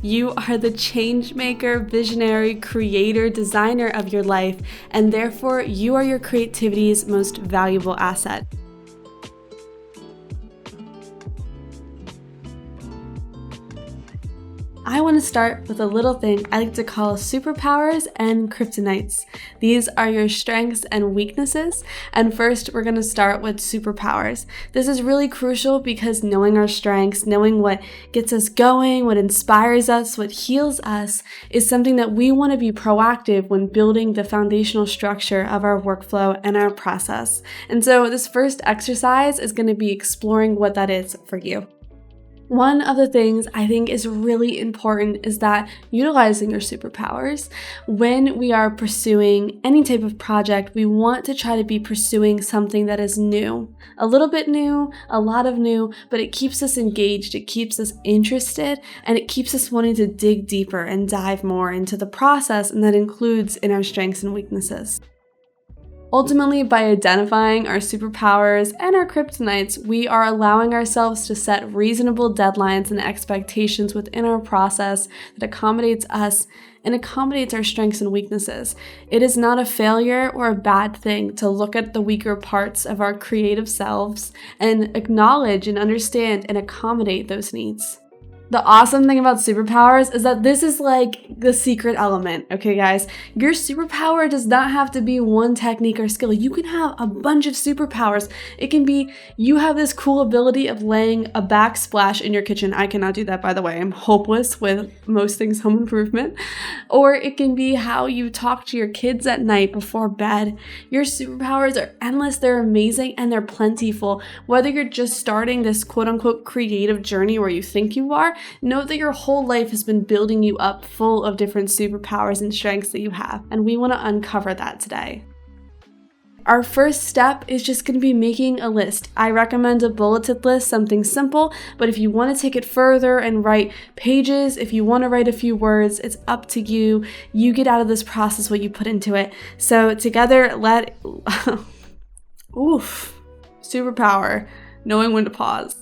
You are the change maker, visionary, creator, designer of your life, and therefore you are your creativity's most valuable asset. I want to start with a little thing I like to call superpowers and kryptonites. These are your strengths and weaknesses, and first we're going to start with superpowers. This is really crucial because knowing our strengths, knowing what gets us going, what inspires us, what heals us, is something that we want to be proactive when building the foundational structure of our workflow and our process. And so this first exercise is going to be exploring what that is for you. One of the things I think is really important is that utilizing your superpowers. When we are pursuing any type of project, we want to try to be pursuing something that is new. A little bit new, a lot of new, but it keeps us engaged, it keeps us interested, and it keeps us wanting to dig deeper and dive more into the process, and that includes in our strengths and weaknesses. Ultimately, by identifying our superpowers and our kryptonites, we are allowing ourselves to set reasonable deadlines and expectations within our process that accommodates us and accommodates our strengths and weaknesses. It is not a failure or a bad thing to look at the weaker parts of our creative selves and acknowledge and understand and accommodate those needs. The awesome thing about superpowers is that this is like the secret element, okay guys? Your superpower does not have to be one technique or skill. You can have a bunch of superpowers. It can be you have this cool ability of laying a backsplash in your kitchen. I cannot do that, by the way. I'm hopeless with most things home improvement. Or it can be how you talk to your kids at night before bed. Your superpowers are endless, they're amazing, and they're plentiful. Whether you're just starting this quote-unquote creative journey where you think you are, know that your whole life has been building you up full of different superpowers and strengths that you have, and we want to uncover that today. Our first step is just going to be making a list. I recommend a bulleted list, something simple, but if you want to take it further and write pages, if you want to write a few words, it's up to you. You get out of this process what you put into it. So together, superpower, knowing when to pause.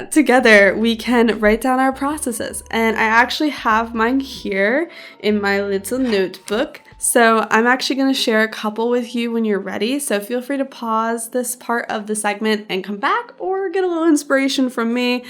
Together we can write down our processes, and I actually have mine here in my little notebook, so I'm actually going to share a couple with you when you're ready. So feel free to pause this part of the segment and come back or get a little inspiration from me.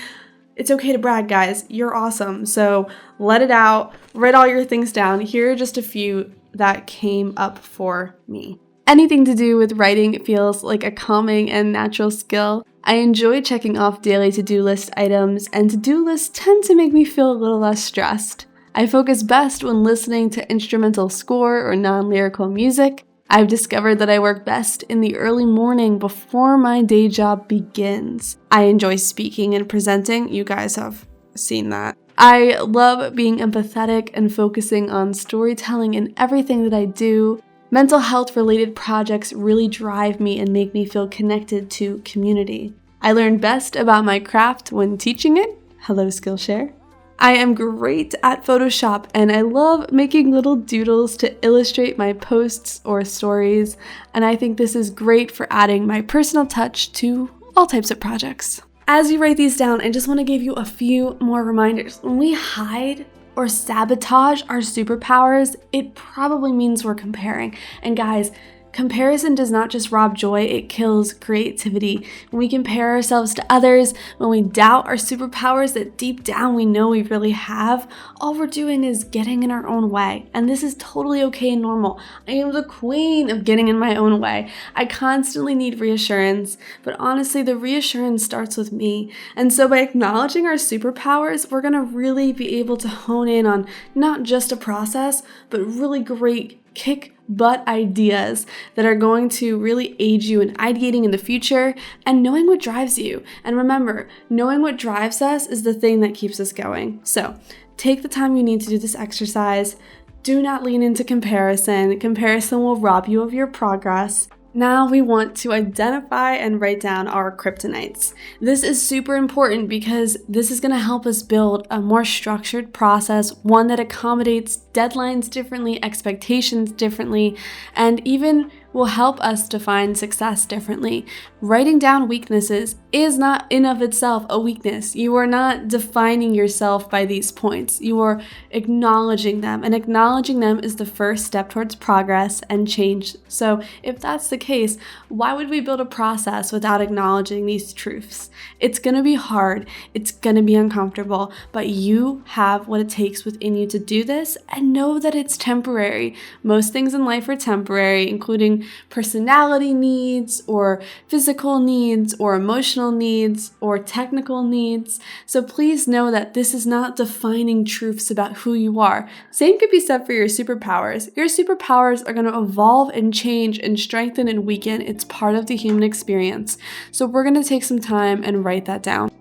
It's okay to brag, guys. You're awesome. So let it out, write all your things down. Here are just a few that came up for me. Anything to do with writing feels like a calming and natural skill. I enjoy checking off daily to-do list items, and to-do lists tend to make me feel a little less stressed. I focus best when listening to instrumental score or non-lyrical music. I've discovered that I work best in the early morning before my day job begins. I enjoy speaking and presenting. You guys have seen that. I love being empathetic and focusing on storytelling in everything that I do. Mental health related projects really drive me and make me feel connected to community. I learn best about my craft when teaching it. Hello, Skillshare. I am great at Photoshop, and I love making little doodles to illustrate my posts or stories, and I think this is great for adding my personal touch to all types of projects. As you write these down, I just want to give you a few more reminders. When we hide or sabotage our superpowers, it probably means we're comparing. And guys, comparison does not just rob joy, it kills creativity. When we compare ourselves to others, when we doubt our superpowers that deep down we know we really have, all we're doing is getting in our own way. And this is totally okay and normal. I am the queen of getting in my own way. I constantly need reassurance, but honestly, the reassurance starts with me. And so by acknowledging our superpowers, we're gonna really be able to hone in on not just a process, but really great kick butt ideas that are going to really aid you in ideating in the future and knowing what drives you. And remember, knowing what drives us is the thing that keeps us going. So take the time you need to do this exercise. Do not lean into comparison. Comparison will rob you of your progress. Now we want to identify and write down our kryptonites. This is super important because this is going to help us build a more structured process, one that accommodates deadlines differently, expectations differently, and even will help us define success differently. Writing down weaknesses is not in of itself a weakness. You are not defining yourself by these points. You are acknowledging them, and acknowledging them is the first step towards progress and change. So if that's the case, why would we build a process without acknowledging these truths? It's going to be hard. It's going to be uncomfortable, but you have what it takes within you to do this, and know that it's temporary. Most things in life are temporary, including personality needs or physical needs or emotional needs or technical needs. So please know that this is not defining truths about who you are. Same could be said for your superpowers. Your superpowers are going to evolve and change and strengthen and weaken. It's part of the human experience. So we're going to take some time and write that down.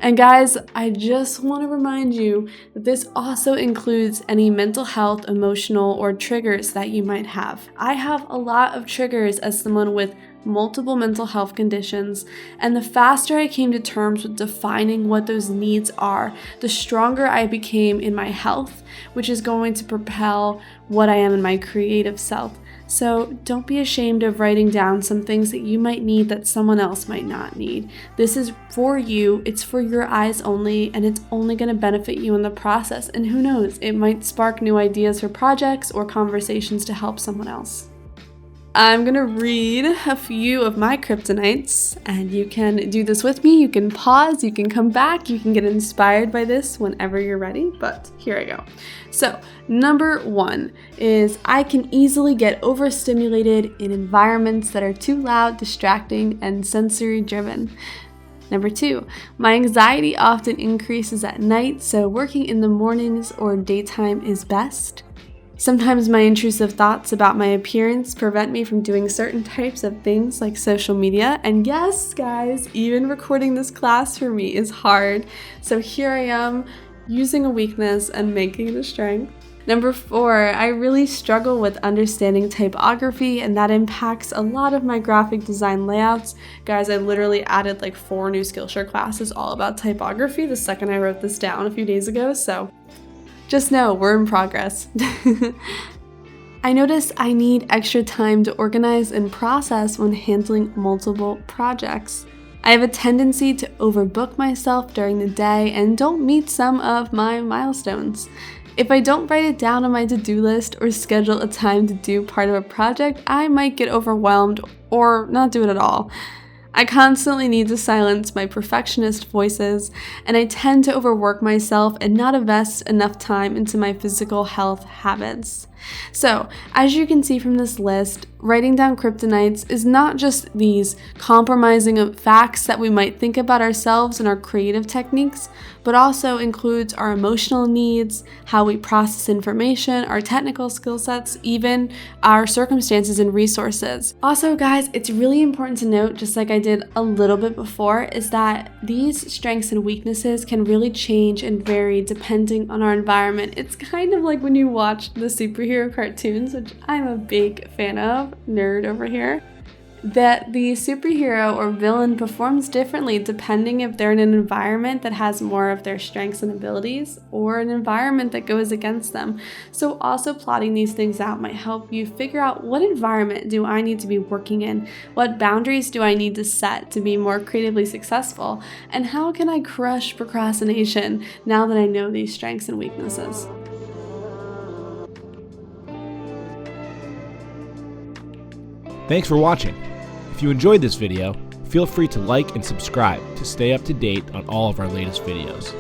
And guys, I just want to remind you that this also includes any mental health, emotional, or triggers that you might have. I have a lot of triggers as someone with multiple mental health conditions, and the faster I came to terms with defining what those needs are, the stronger I became in my health, which is going to propel what I am in my creative self. So don't be ashamed of writing down some things that you might need that someone else might not need. This is for you, it's for your eyes only, and it's only going to benefit you in the process. And who knows, it might spark new ideas for projects or conversations to help someone else. I'm going to read a few of my Kryptonites, and you can do this with me. You can pause, you can come back, you can get inspired by this whenever you're ready, but here I go. So, number 1 is I can easily get overstimulated in environments that are too loud, distracting, and sensory driven. Number 2, my anxiety often increases at night, so working in the mornings or daytime is best. Sometimes my intrusive thoughts about my appearance prevent me from doing certain types of things like social media. And yes, guys, even recording this class for me is hard. So here I am using a weakness and making it a strength. Number 4, I really struggle with understanding typography, and that impacts a lot of my graphic design layouts. Guys, I literally added like 4 new Skillshare classes all about typography the second I wrote this down a few days ago, so just know we're in progress. I notice I need extra time to organize and process when handling multiple projects. I have a tendency to overbook myself during the day and don't meet some of my milestones. If I don't write it down on my to-do list or schedule a time to do part of a project, I might get overwhelmed or not do it at all. I constantly need to silence my perfectionist voices, and I tend to overwork myself and not invest enough time into my physical health habits. So, as you can see from this list, writing down Kryptonites is not just these compromising facts that we might think about ourselves and our creative techniques, but also includes our emotional needs, how we process information, our technical skill sets, even our circumstances and resources. Also, guys, it's really important to note, just like I did a little bit before, is that these strengths and weaknesses can really change and vary depending on our environment. It's kind of like when you watch the superhero cartoons, which I'm a big fan of, nerd over here, that the superhero or villain performs differently depending if they're in an environment that has more of their strengths and abilities or an environment that goes against them. So also plotting these things out might help you figure out, what environment do I need to be working in? What boundaries do I need to set to be more creatively successful? And how can I crush procrastination now that I know these strengths and weaknesses? Thanks for watching. If you enjoyed this video, feel free to like and subscribe to stay up to date on all of our latest videos.